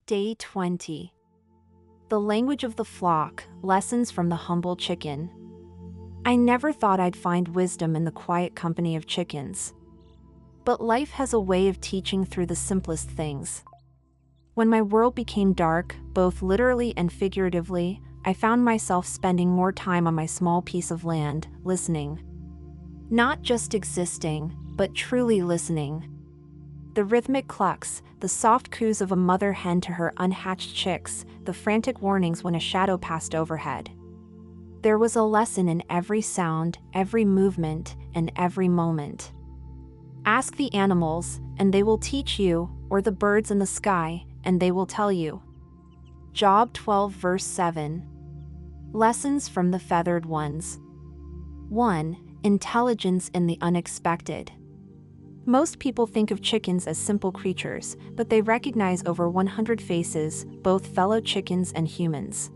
Day 20. The language of the flock, lessons from the humble chicken. I never thought I'd find wisdom in the quiet company of chickens. But life has a way of teaching through the simplest things. When my world became dark, both literally and figuratively, I found myself spending more time on my small piece of land, listening. Not just existing, but truly listening. The rhythmic clucks, the soft coos of a mother hen to her unhatched chicks, the frantic warnings when a shadow passed overhead. There was a lesson in every sound, every movement, and every moment. Ask the animals, and they will teach you, or the birds in the sky, and they will tell you. Job 12 verse 7. Lessons from the feathered ones. 1. Intelligence in the unexpected. Most people think of chickens as simple creatures, but they recognize over 100 faces, both fellow chickens and humans.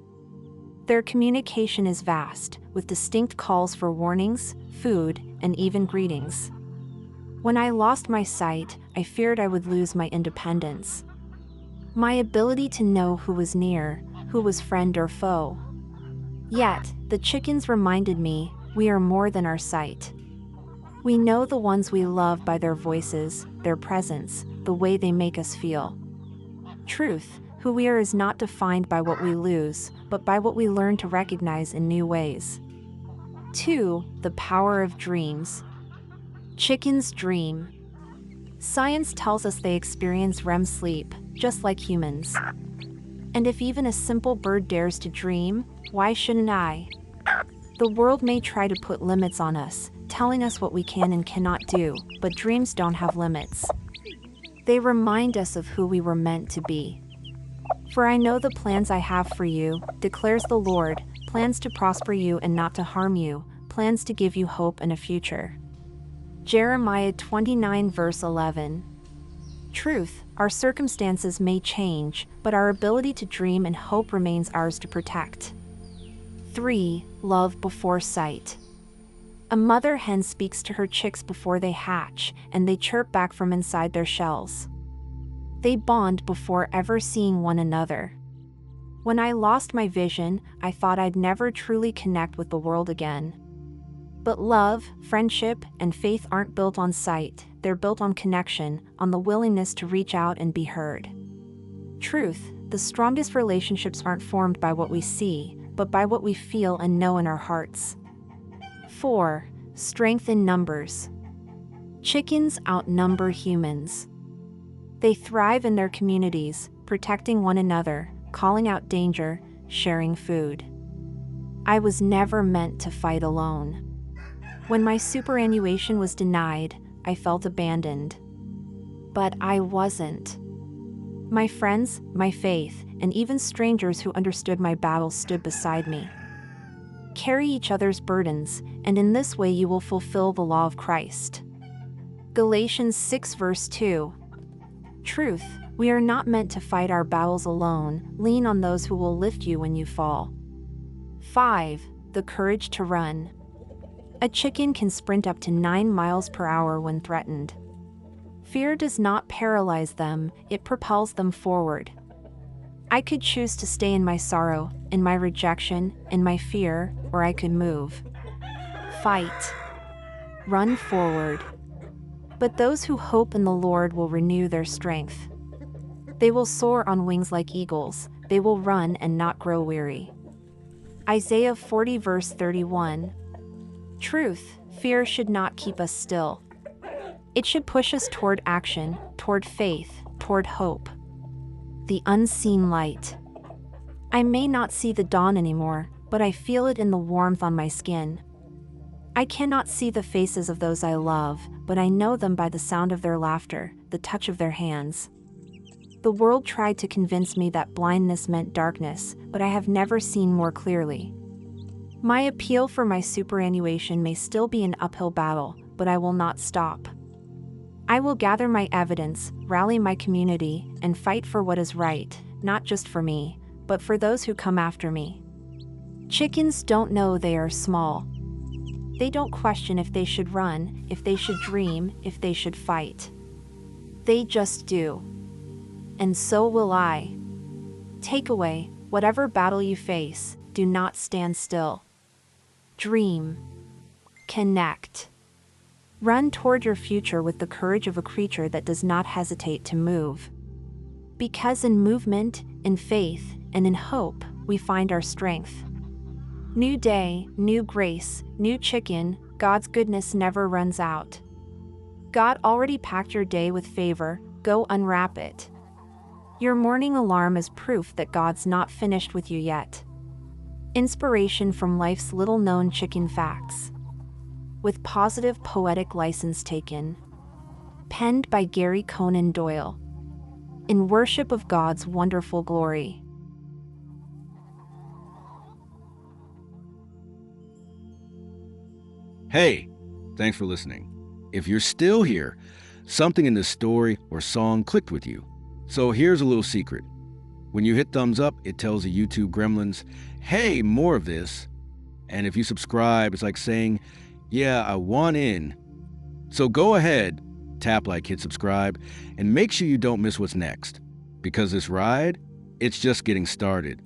Their communication is vast, with distinct calls for warnings, food, and even greetings. When I lost my sight, I feared I would lose my independence. My ability to know who was near, who was friend or foe. Yet, the chickens reminded me, we are more than our sight. We know the ones we love by their voices, their presence, the way they make us feel. Truth, who we are is not defined by what we lose, but by what we learn to recognize in new ways. 2. The power of dreams. Chickens dream. Science tells us they experience REM sleep, just like humans. And if even a simple bird dares to dream, why shouldn't I? The world may try to put limits on us, telling us what we can and cannot do, but dreams don't have limits. They remind us of who we were meant to be. For I know the plans I have for you, declares the Lord, plans to prosper you and not to harm you, plans to give you hope and a future. Jeremiah 29 verse 11. Truth, our circumstances may change, but our ability to dream and hope remains ours to protect. 3. Love before sight. A mother hen speaks to her chicks before they hatch, and they chirp back from inside their shells. They bond before ever seeing one another. When I lost my vision, I thought I'd never truly connect with the world again. But love, friendship, and faith aren't built on sight, they're built on connection, on the willingness to reach out and be heard. Truth, the strongest relationships aren't formed by what we see, but by what we feel and know in our hearts. 4. Strength in numbers. Chickens outnumber humans. They thrive in their communities, protecting one another, calling out danger, sharing food. I was never meant to fight alone. When my superannuation was denied, I felt abandoned. But I wasn't. My friends, my faith, and even strangers who understood my battles stood beside me. Carry each other's burdens, and in this way you will fulfill the law of Christ. Galatians 6 verse 2. Truth, we are not meant to fight our battles alone, lean on those who will lift you when you fall. 5. The courage to run. A chicken can sprint up to 9 miles per hour when threatened. Fear does not paralyze them, it propels them forward. I could choose to stay in my sorrow, in my rejection, in my fear, or I could move. Fight. Run forward. But those who hope in the Lord will renew their strength. They will soar on wings like eagles, they will run and not grow weary. Isaiah 40 verse 31. Truth, fear should not keep us still. It should push us toward action, toward faith, toward hope. The unseen light. I may not see the dawn anymore, but I feel it in the warmth on my skin. I cannot see the faces of those I love, but I know them by the sound of their laughter, the touch of their hands. The world tried to convince me that blindness meant darkness, but I have never seen more clearly. My appeal for my superannuation may still be an uphill battle, but I will not stop. I will gather my evidence, rally my community, and fight for what is right, not just for me, but for those who come after me. Chickens don't know they are small. They don't question if they should run, if they should dream, if they should fight. They just do. And so will I. Takeaway: whatever battle you face, do not stand still. Dream. Connect. Run toward your future with the courage of a creature that does not hesitate to move. Because in movement, in faith, and in hope, we find our strength. New day, new grace, new chicken, God's goodness never runs out. God already packed your day with favor, go unwrap it. Your morning alarm is proof that God's not finished with you yet. Inspiration from life's little-known chicken facts. With positive poetic license taken. Penned by Garry Conan Doyle. In worship of God's wonderful glory. Hey, thanks for listening. If you're still here, something in this story or song clicked with you. So here's a little secret. When you hit thumbs up, it tells the YouTube gremlins, hey, more of this. And if you subscribe, it's like saying, yeah, I want in. So go ahead, tap like, hit subscribe, and make sure you don't miss what's next. Because this ride, it's just getting started.